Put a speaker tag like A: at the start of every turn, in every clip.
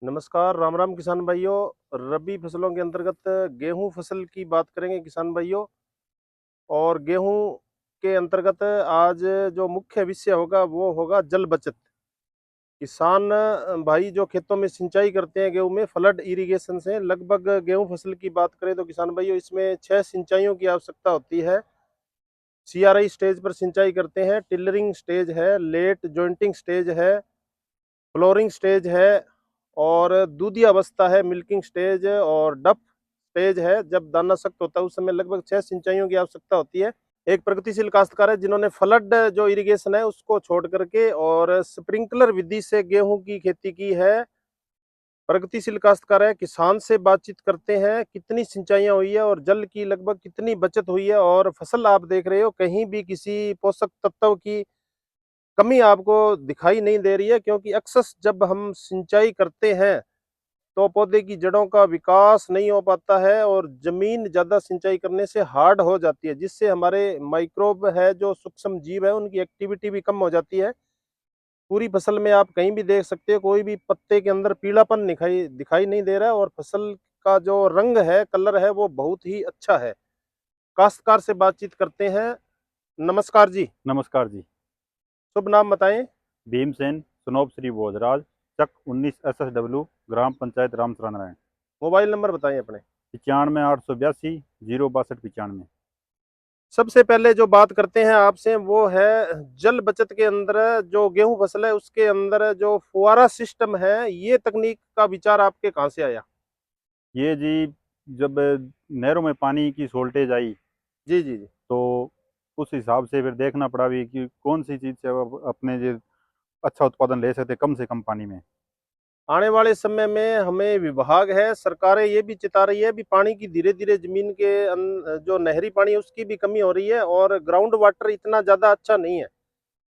A: नमस्कार, राम राम किसान भाइयों। रबी फसलों के अंतर्गत गेहूं फसल की बात करेंगे किसान भाइयों। और गेहूं के अंतर्गत आज जो मुख्य विषय होगा वो होगा जल बचत। किसान भाई जो खेतों में सिंचाई करते हैं गेहूं में फ्लड इरिगेशन से, लगभग गेहूं फसल की बात करें तो किसान भाइयों इसमें 6 सिंचाइयों की आवश्यकता होती है। सीआरआई स्टेज पर सिंचाई करते हैं, टिलरिंग स्टेज है, लेट जॉइंटिंग स्टेज है, फ्लोरिंग स्टेज है, और दूधी अवस्था है मिल्किंग स्टेज, और डप स्टेज है जब दाना सख्त होता है उस समय लगभग 6 सिंचाइयों की आवश्यकता होती है। एक प्रगतिशील काश्तकार है जिन्होंने फ्लड जो इरिगेशन है उसको छोड़ करके और स्प्रिंकलर विधि से गेहूं की खेती की है। प्रगतिशील काश्तकार है, किसान से बातचीत करते हैं कितनी सिंचाइयां हुई है और जल की लगभग कितनी बचत हुई है, और फसल आप देख रहे हो कहीं भी किसी पोषक तत्व की कमी आपको दिखाई नहीं दे रही है, क्योंकि अक्सर जब हम सिंचाई करते हैं तो पौधे की जड़ों का विकास नहीं हो पाता है और जमीन ज्यादा सिंचाई करने से हार्ड हो जाती है, जिससे हमारे माइक्रोब है जो सूक्ष्म जीव है उनकी एक्टिविटी भी कम हो जाती है। पूरी फसल में आप कहीं भी देख सकते हो कोई भी पत्ते के अंदर पीलापन दिखाई दिखाई नहीं दे रहा है, और फसल का जो रंग है कलर है वो बहुत ही अच्छा है। काश्तकार से बातचीत करते हैं। नमस्कार जी।
B: नमस्कार जी।
A: शुभ नाम बताएं।
B: भीमसेन सुनोब श्री भोजराज, चक 19 SSW, ग्राम पंचायत रामसरा नारायण।
A: मोबाइल नंबर बताएं अपने।
B: 95 882 062 95।
A: सबसे पहले जो बात करते हैं आपसे वो है जल बचत के अंदर जो गेहूं फसल है उसके अंदर जो फुहारा सिस्टम है, ये तकनीक का विचार आपके कहाँ से आया?
B: ये जी, जब नहरों में पानी की शॉर्टेज आई
A: जी जी जी।
B: तो उस हिसाब से फिर देखना पड़ा भी कि कौन सी चीज़ से अब अपने जो अच्छा उत्पादन ले सकते कम से कम पानी में।
A: आने वाले समय में हमें विभाग है, सरकारें ये भी चिता रही है भी पानी की धीरे धीरे जमीन के जो नहरी पानी है उसकी भी कमी हो रही है, और ग्राउंड वाटर इतना ज्यादा अच्छा नहीं है।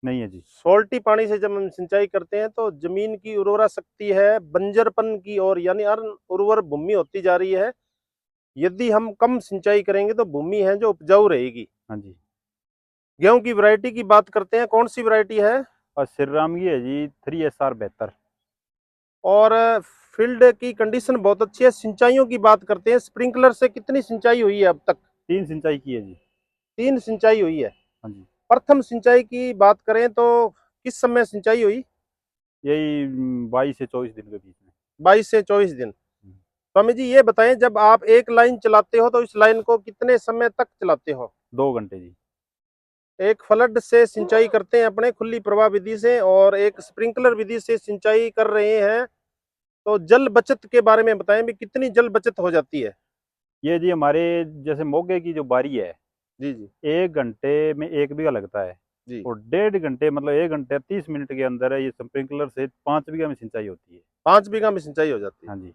B: नहीं है जी।
A: सोल्टी पानी से जब हम सिंचाई करते हैं तो जमीन की उर्वरा शक्ति है बंजरपन की ओर, यानी उर्वर भूमि होती जा रही है। यदि हम कम सिंचाई करेंगे तो भूमि है जो उपजाऊ रहेगी।
B: हाँ जी।
A: गेहूं की वैरायटी की बात करते हैं, कौन सी वैरायटी है?
B: और श्री राम की है जी 3SR 72।
A: और फील्ड की कंडीशन बहुत अच्छी है। सिंचाइयों की बात करते हैं, स्प्रिंकलर से कितनी सिंचाई हुई है अब तक?
B: 3 सिंचाई की है जी।
A: 3 सिंचाई हुई है।
B: हाँ जी।
A: प्रथम सिंचाई की बात करें तो किस समय सिंचाई हुई?
B: यही 22 से 24 दिन के बीच में।
A: 22 से 24 दिन।
B: हम्म।
A: स्वामी जी ये बताएं, जब आप एक लाइन चलाते हो तो इस लाइन को कितने समय तक चलाते हो?
B: 2 घंटे जी।
A: एक फ्लड से सिंचाई करते हैं अपने खुली प्रवाह विधि से, और एक स्प्रिंकलर विधि से सिंचाई कर रहे हैं, तो जल बचत के बारे में बताएं भी कितनी जल बचत हो जाती है?
B: ये जी हमारे जैसे मोगे की जो बारी है,
A: जी जी
B: 1 घंटे में 1 बीघा लगता है।
A: जी।
B: और 1.5 घंटे मतलब 1 घंटे 30 मिनट के अंदर है ये स्प्रिंकलर से 5 बीघा में सिंचाई होती है।
A: 5 बीघा में सिंचाई हो जाती है।
B: हाँ जी।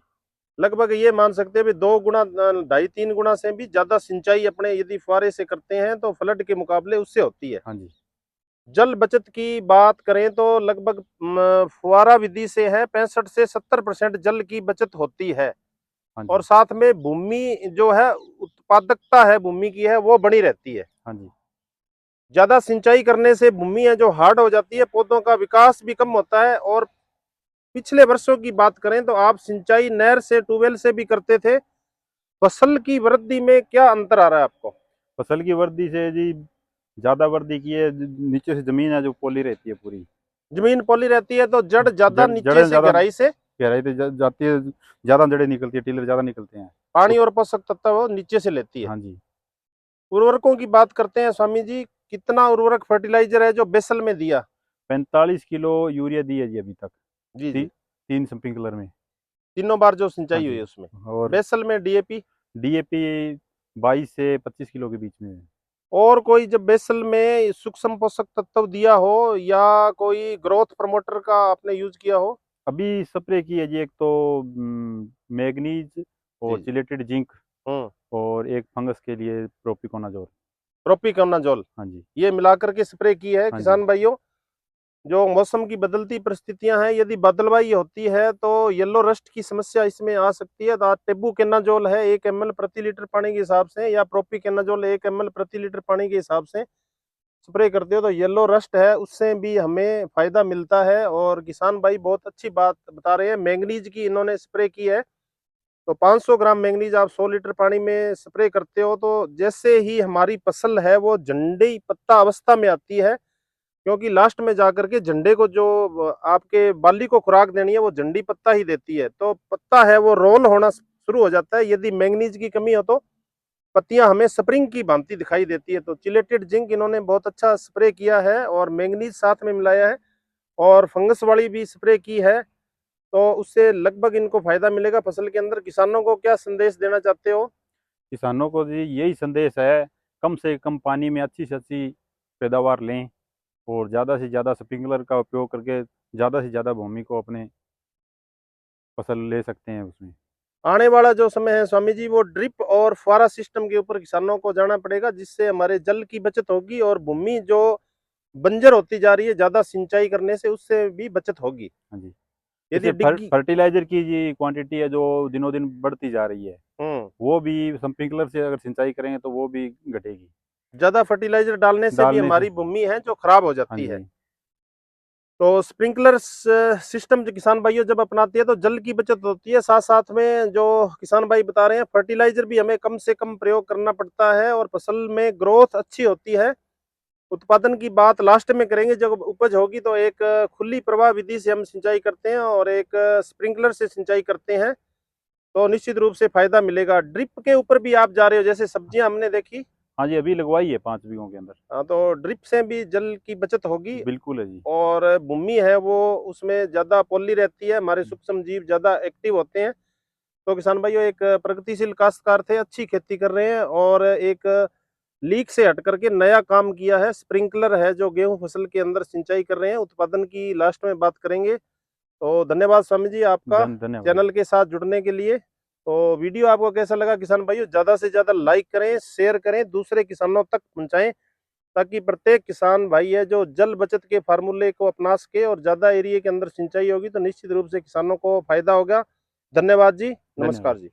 A: लगभग ये मान सकते हैं भी 2 गुना, 2.5 3 गुना से भी ज्यादा सिंचाई अपने यदि फुहारे से करते हैं तो फ्लड के मुकाबले उससे होती है।
B: हाँ जी।
A: जल बचत की बात करें तो लगभग फुहारा विधि से है 65 से 70% जल की बचत होती है।
B: हाँ
A: और
B: जी।
A: साथ में भूमि जो है उत्पादकता है भूमि की है वो बनी रहती है।
B: हाँ जी।
A: ज्यादा सिंचाई करने से भूमि है जो हार्ड हो जाती है, पौधों का विकास भी कम होता है। और पिछले वर्षों की बात करें तो आप सिंचाई नहर से ट्यूबवेल से भी करते थे, फसल की वृद्धि में क्या अंतर आ रहा है आपको?
B: फसल की वृद्धि से जी ज्यादा वृद्धि की है। नीचे से जमीन है जो पोली रहती है पूरी।
A: जमीन पॉली रहती है तो जड़ ज्यादा नीचे
B: जड़ें
A: से
B: ज्यादा
A: गहराई से
B: गहराई से जाती है। ज्यादा जड़ें निकलती है, टीलर ज्यादा निकलते हैं।
A: पानी
B: उस
A: और पोषक तत्व वो नीचे से लेती है।
B: हाँ जी।
A: उर्वरकों की बात करते हैं स्वामी जी, कितना उर्वरक फर्टिलाइजर है जो बेसल में दिया?
B: 45 किलो यूरिया दी है जी अभी तक।
A: जी जी।
B: 3 स्प्रिंकलर में।
A: तीनों बार जो
B: हाँ
A: सिंचाई हुई
B: जी।
A: है उसमें।
B: और
A: बेसल में डीएपी।
B: डीएपी 22 से 25 किलो के बीच में।
A: और कोई जब बेसल में सूक्ष्म पोषक तत्व दिया हो या कोई ग्रोथ प्रमोटर का आपने यूज किया हो?
B: अभी स्प्रे की है जी, एक तो मैग्नीज
A: जी
B: और
A: जी।
B: चिलेटेड जिंक,
A: हम्म।
B: और एक फंगस के लिए प्रोपिकोनाजोल।
A: प्रोपिकोनाजोल,
B: हाँ जी।
A: ये मिलाकर के स्प्रे की है
B: हाँ जी।
A: किसान भाइयों। जो मौसम की बदलती परिस्थितियां हैं, यदि बादलवाई होती है तो येलो रस्ट की समस्या इसमें आ सकती है। तो टेबुकेनाजोल है 1 ml प्रति लीटर पानी के हिसाब से, या प्रोपिकेनाजोल 1 ml प्रति लीटर पानी के हिसाब से स्प्रे करते हो तो येलो रस्ट है उससे भी हमें फायदा मिलता है। और किसान भाई बहुत अच्छी बात बता रहे हैं, मैंगनीज की इन्होंने स्प्रे की है। तो 500 ग्राम मैंगनीज आप 100 लीटर पानी में स्प्रे करते हो तो जैसे ही हमारी फसल है वो झंडी पत्ता अवस्था में आती है, क्योंकि लास्ट में जाकर के झंडे को जो आपके बाली को खुराक देनी है वो झंडी पत्ता ही देती है। तो पत्ता है वो रोल होना शुरू हो जाता है। यदि मैंगनीज की कमी हो तो पत्तियां हमें स्प्रिंग की भांति दिखाई देती है। तो चिलेटेड जिंक इन्होंने बहुत अच्छा स्प्रे किया है और मैंगनीज साथ में मिलाया है और फंगस वाली भी स्प्रे की है। तो उससे लगभग इनको फायदा मिलेगा फसल के अंदर। किसानों को क्या संदेश देना चाहते हो?
B: किसानों को जी यही संदेश है, कम से कम पानी में अच्छी से अच्छी पैदावार लें और ज़्यादा से ज़्यादा स्प्रिंकलर का उपयोग करके ज़्यादा से ज़्यादा भूमि को अपने फसल ले सकते हैं उसमें।
A: आने वाला जो समय है स्वामी जी वो ड्रिप और फुहारा सिस्टम के ऊपर किसानों को जाना पड़ेगा, जिससे हमारे जल की बचत होगी और भूमि जो बंजर होती जा रही है ज्यादा सिंचाई करने से उससे भी बचत होगी।
B: हाँ जी।
A: यदि
B: जैसे
A: डिग्गी
B: फर्टिलाइजर की जी क्वांटिटी है जो दिनों दिन बढ़ती जा रही है,
A: हम्म
B: वो भी स्प्रिंकलर से अगर सिंचाई करेंगे तो वो भी घटेगी।
A: ज्यादा फर्टिलाइजर डालने से भी
B: डालने से।
A: हमारी भूमि है जो खराब हो
B: हाँ
A: जाती है।
B: जी।
A: तो स्प्रिंकलर सिस्टम जो किसान भाइयों जब अपनाते हैं तो जल की बचत होती है, साथ साथ में जो किसान भाई बता रहे हैं फर्टिलाइजर भी हमें कम से कम प्रयोग करना पड़ता है और फसल में ग्रोथ अच्छी होती है। उत्पादन की बात लास्ट में करेंगे जब उपज होगी। तो एक खुली प्रवाह विधि से हम सिंचाई करते हैं और एक स्प्रिंकलर से सिंचाई करते हैं तो निश्चित रूप से फायदा मिलेगा। ड्रिप के ऊपर भी आप जा रहे हो, जैसे सब्जियां हमने देखी।
B: हाँ जी, अभी लगवाई है 5 बीघों के अंदर।
A: हाँ, तो ड्रिप से भी जल की बचत होगी
B: बिल्कुल है जी।
A: और भूमि है वो उसमें ज्यादा पॉली रहती है, हमारे सूक्ष्म जीव ज्यादा एक्टिव होते हैं। तो किसान भाइयों एक प्रगतिशील काश्तकार थे, अच्छी खेती कर रहे हैं और एक लीक से हट करके नया काम किया है। स्प्रिंकलर है जो गेहूं फसल के अंदर सिंचाई कर रहे हैं। उत्पादन की लास्ट में बात करेंगे। तो धन्यवाद स्वामी जी आपका
B: धन्यवाद।
A: चैनल के साथ जुड़ने के लिए। तो वीडियो आपको कैसा लगा किसान भाइयों, ज्यादा से ज्यादा लाइक करें, शेयर करें, दूसरे किसानों तक पहुंचाएं, ताकि प्रत्येक किसान भाई है जो जल बचत के फार्मूले को अपना सके और ज्यादा एरिया के अंदर सिंचाई होगी तो निश्चित रूप से किसानों को फायदा होगा। धन्यवाद जी, नमस्कार
B: धन्यवाद।
A: जी।